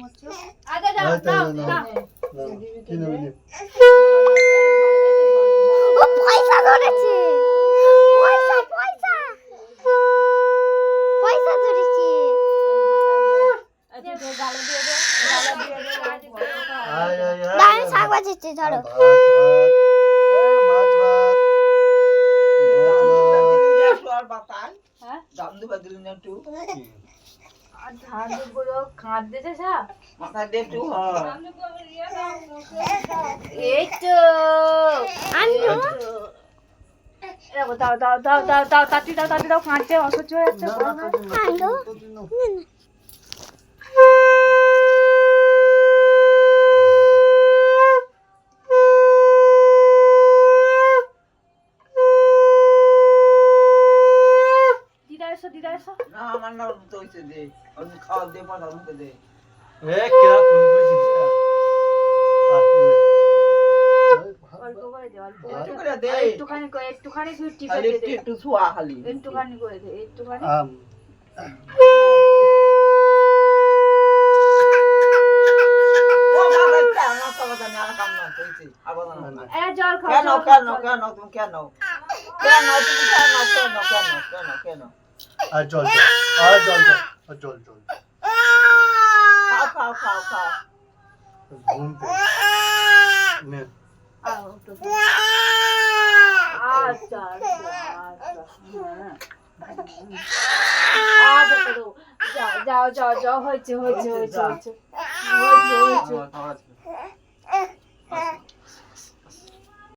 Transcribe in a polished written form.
ঘুমোচ্ছো আচ্ছা যাও দাও দাও কি নেবে নে? ও পয়সা ধরেছে পয়সা পয়সা পয়সা ধরেছে আচ্ছা তো গালে দিয়ে দে গালে দিয়ে দে আয় আয় আয় দাঁড়ান শাক বাজাচ্ছে ধরো ভাত ভাত মাছ ভাত হ্যাঁ জামদু বাদলি না একটু আর ধান গুলো খাঁট দিতে যা মাথা দে একটু হ্যাঁ এই তো আনলো এরকম দাও দাও দাও দাও দাও তাতি দাও খাঁটতে অসহ্য হয়ে যাচ্ছে আনলো দিদা এসো না আমার না তো হইছে দে আমি খাওয়া দে পাঠার মুখে দে এ কেরা ফোন করেছিস অল্প করে দে অল্প একটু করে দে একটুখানি শুধু টিপে খালি দে একটু ছোয়া খালি একটুখানি করে দে একটুখানি ও বাবা এটা না তো বাবা না কাম না হইছে আবার না এ জল খাও কেন জল কেন খাও, কেন তুমি কেন কেন তুমি কেন আর জল আর জল আর জল জল খাও ঘুম পে নে আও তো আচ্ছা যাও হয়েছে